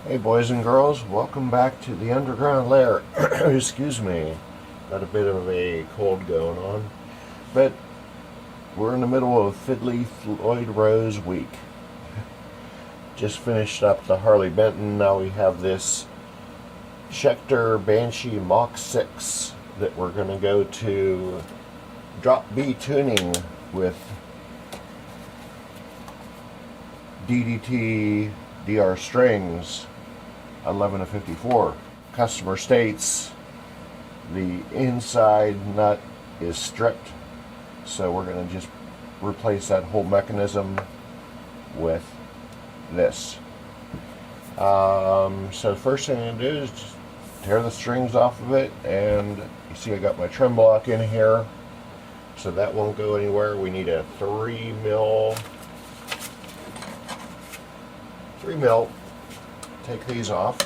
Hey boys and girls, welcome back to the underground lair. Excuse me, got a bit of a cold going on, but we're in the middle of Fiddly Floyd Rose week. Just finished up the Harley Benton. Now we have this Schecter Banshee Mach 6 that we're going to go to drop B tuning with DDT DR strings 11 to 54. Customer states the inside nut is stripped, so we're going to just replace that whole mechanism with this. So the first thing I'm going to do is just tear the strings off of it, and you see I got my trem block in here, so that won't go anywhere. We need a 3 mil. Take these off,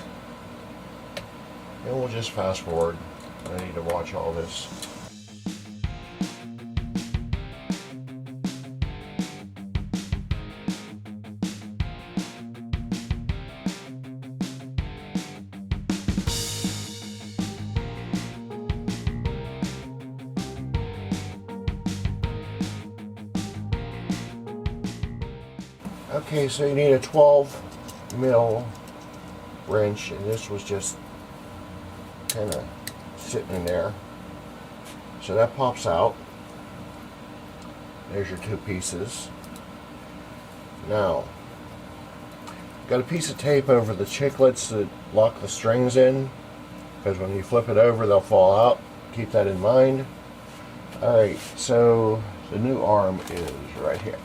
and we'll just fast forward. I need to watch all this. Okay, so you need a 12 mil wrench, and this was just kind of sitting in there, so that pops out. There's your two pieces. Now got a piece of tape over the chiclets that lock the strings in, because when you flip it over they'll fall out. Keep that in mind. Alright, so the new arm is right here.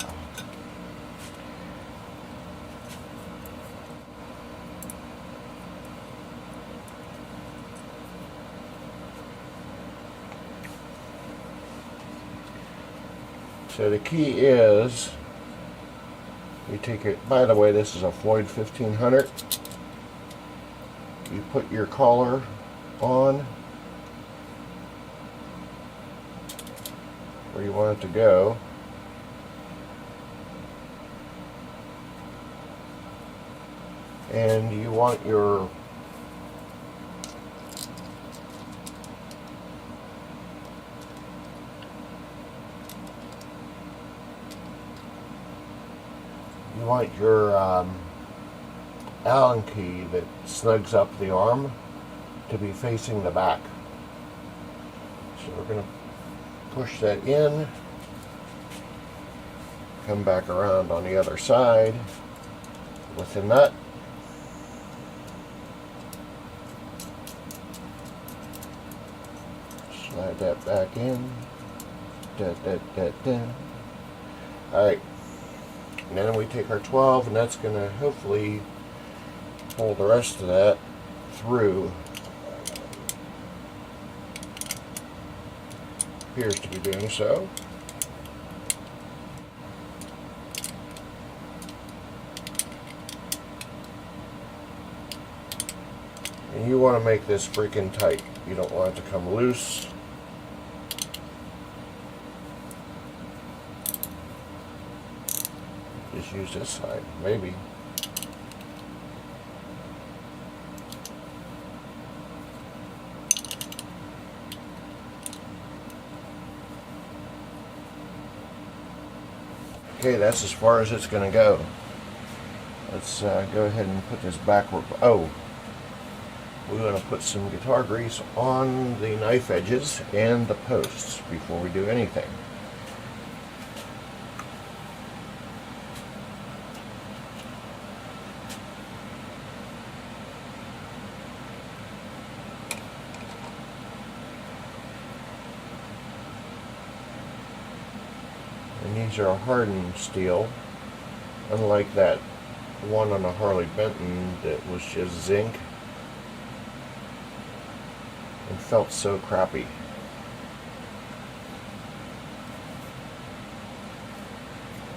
So the key is, you take it, by the way, this is a Floyd 1500. You put your collar on where you want it to go. And you want your Allen key that snugs up the arm to be facing the back. So we're going to push that in, come back around on the other side with the nut. Slide that back in. Alright. And then we take our 12, and that's going to hopefully hold the rest of that through. Appears to be doing so. And you want to make this freaking tight. You don't want it to come loose. Just use this side, maybe. Okay, that's as far as it's going to go. Let's go ahead and put this backward. Oh, we're going to put some guitar grease on the knife edges and the posts before we do anything. And these are hardened steel, unlike that one on the Harley Benton that was just zinc and felt so crappy.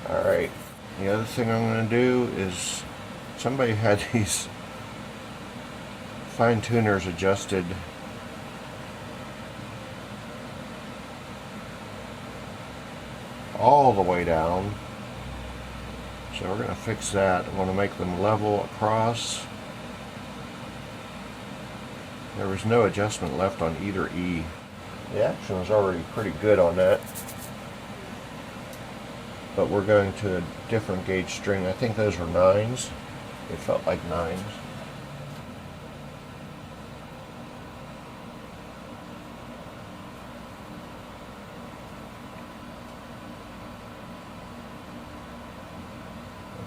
Alright, the other thing I'm going to do is, somebody had these fine tuners adjusted all the way down. So we're going to fix that. I want to make them level across. There was no adjustment left on either E. The action was already pretty good on that. But we're going to a different gauge string. I think those were 9s. It felt like 9s.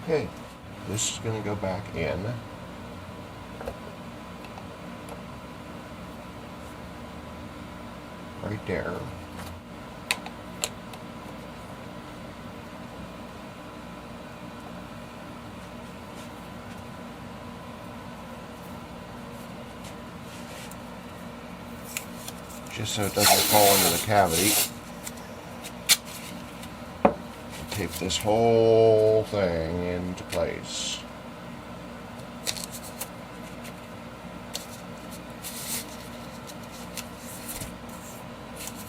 Okay, this is going to go back in. Right there. Just so it doesn't fall into the cavity. Tape this whole thing into place.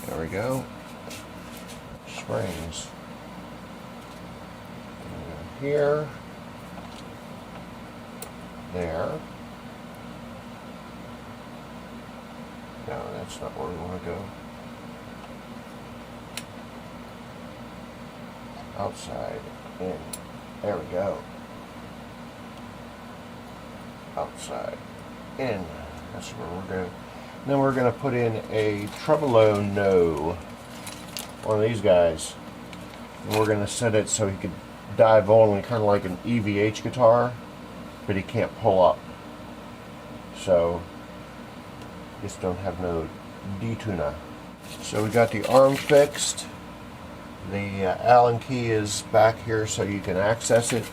There we go. Springs. Here. There. No, that's not where we want to go. Outside, in. There we go. Outside, in. That's where we're going. Then we're going to put in a Tremol-No, one of these guys. And we're going to set it so he could dive only, kind of like an EVH guitar, but he can't pull up. So, just don't have no detuna. So we got the arm fixed. The Allen key is back here so you can access it.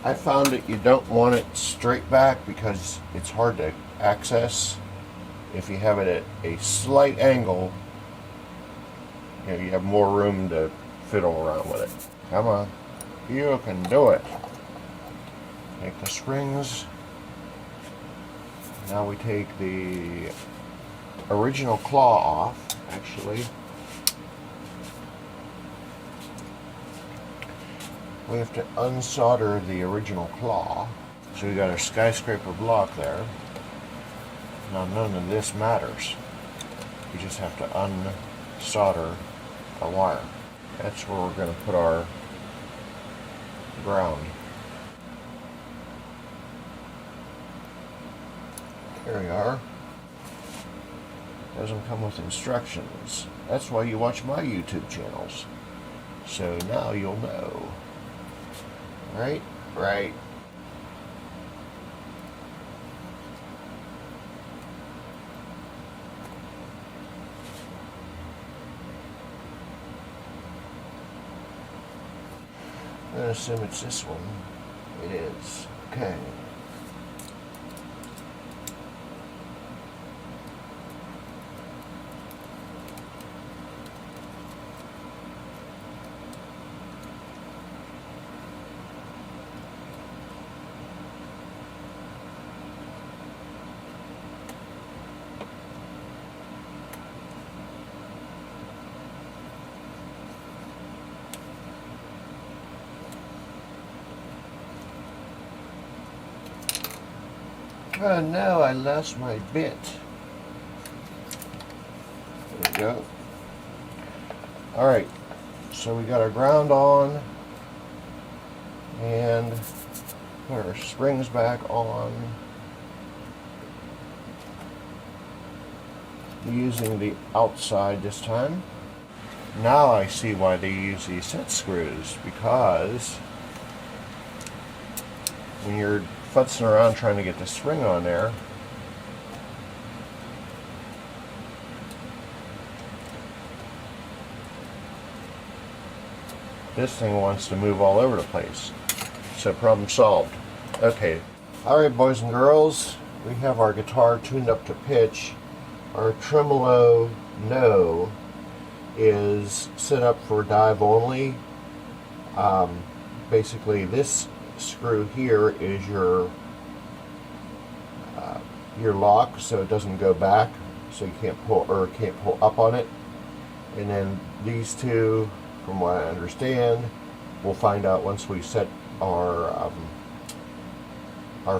I found that you don't want it straight back because it's hard to access. If you have it at a slight angle, you know, you have more room to fiddle around with it. Come on, you can do it. Take the springs. Now we take the original claw off, actually. We have to unsolder the original claw. So we got our skyscraper block there. Now none of this matters. We just have to unsolder a wire. That's where we're going to put our ground. There we are. Doesn't come with instructions. That's why you watch my YouTube channels. So now you'll know. Right? Right. I'm going to assume it's this one. It is. Okay. Oh no, I lost my bit. There we go. Alright, so we got our ground on and put our springs back on. Using the outside this time. Now I see why they use these set screws, because when you're futzing around trying to get the spring on there, this thing wants to move all over the place. So problem solved. Okay. Alright, boys and girls, we have our guitar tuned up to pitch. Our Tremol-No is set up for dive only. Basically this screw here is your lock, so it doesn't go back, so you can't pull up on it. And then these two, from what I understand, we'll find out once we set our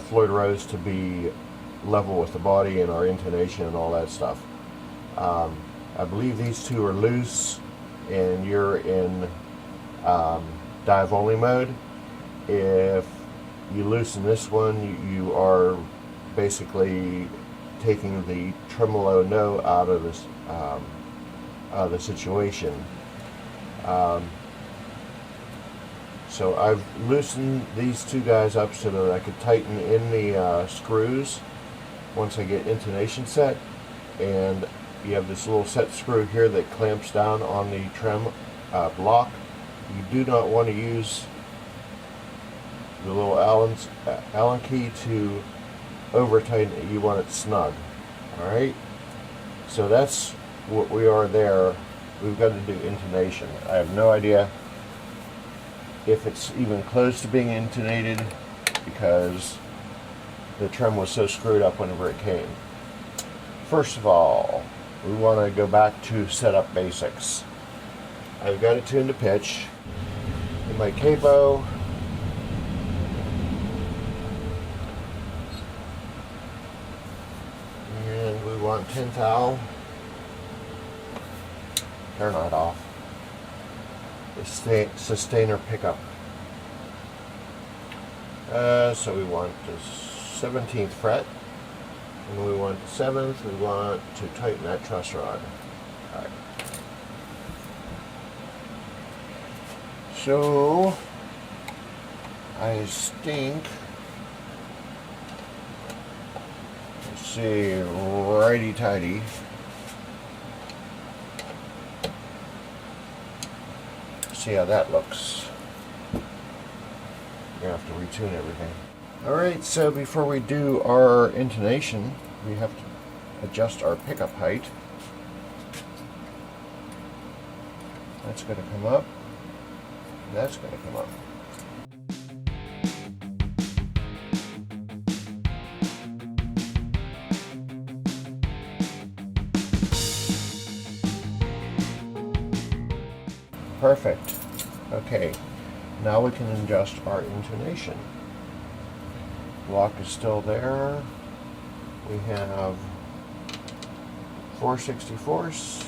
Floyd Rose to be level with the body and our intonation and all that stuff. I believe these two are loose and you're in dive only mode. If you loosen this one, you are basically taking the Tremol-No out of this the situation. So I've loosened these two guys up so that I could tighten in the screws once I get intonation set. And you have this little set screw here that clamps down on the trem block. You do not want to use the little Allen key to over tighten it. You want it snug. Alright? So that's what we are there. We've got to do intonation. I have no idea if it's even close to being intonated because the trem was so screwed up whenever it came. First of all, we want to go back to setup basics. I've got it tuned to pitch in my capo. And we want 10 thou. Turn that off. The sustainer pickup. So we want the 17th fret, and we want the 7th. We want to tighten that truss rod. All right. So I think, let's see, righty tighty. See how that looks. We're gonna have to retune everything. Alright, so before we do our intonation, we have to adjust our pickup height. That's gonna come up. That's gonna come up. Perfect. Okay, now we can adjust our intonation. Block is still there. We have 4/64ths,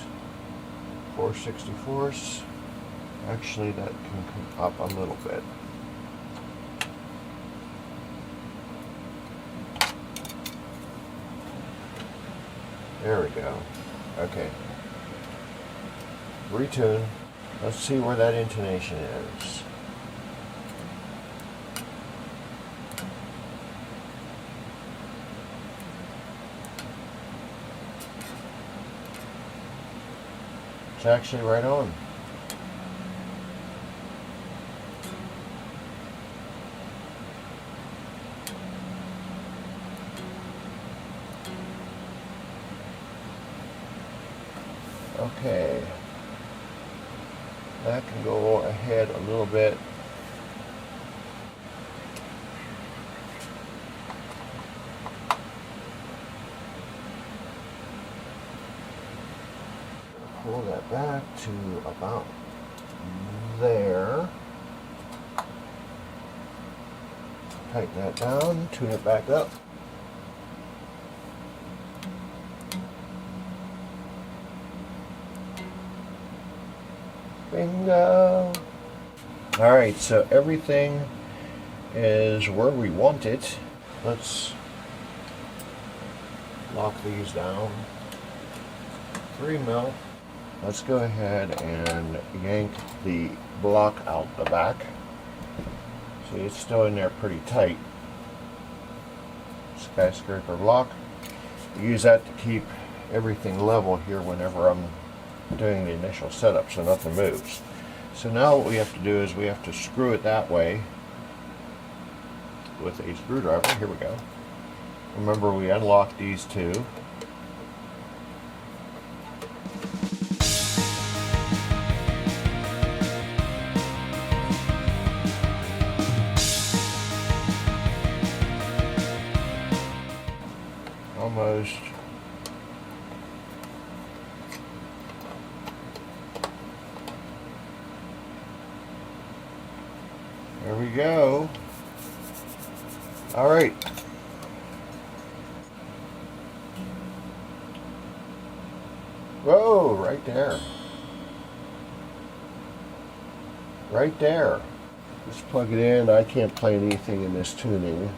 4/64ths. Actually, that can come up a little bit. There we go. Okay. Retune. Let's see where that intonation is. It's actually right on. Okay. That can go ahead a little bit. Pull that back to about there. Tighten that down, tune it back up. Bingo! Alright, so everything is where we want it. Let's lock these down. 3 mil. Let's go ahead and yank the block out the back. See, it's still in there pretty tight. Skyscraper block. Use that to keep everything level here whenever I'm doing the initial setup so nothing moves. So now what we have to do is we have to screw it that way with a screwdriver. Here we go. Remember, we unlocked these two. Almost. There we go. All right. Whoa, right there. Right there. Let's plug it in. I can't play anything in this tuning.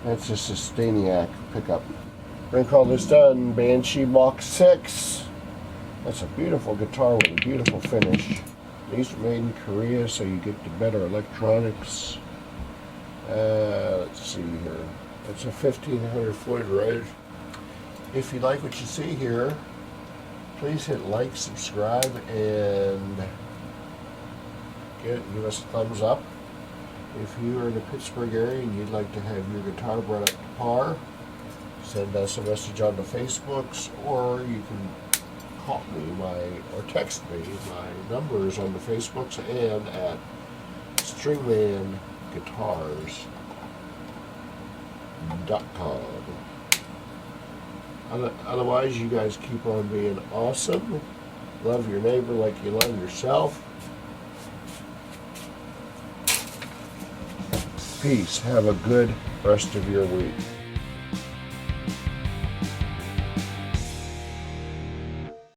That's just a Staniac pickup. We're going to call this done. Banshee Mach 6. That's a beautiful guitar with a beautiful finish. These are made in Korea, so you get the better electronics. Let's see here. It's a 1500 Floyd Rose. If you like what you see here, please hit like, subscribe, and give us a thumbs up. If you are in the Pittsburgh area and you'd like to have your guitar brought up to par, send us a message on the Facebooks, or you can call me or text me. My number is on the Facebooks and at stringmanguitars.com. Otherwise, you guys keep on being awesome. Love your neighbor like you love yourself. Peace. Have a good rest of your week.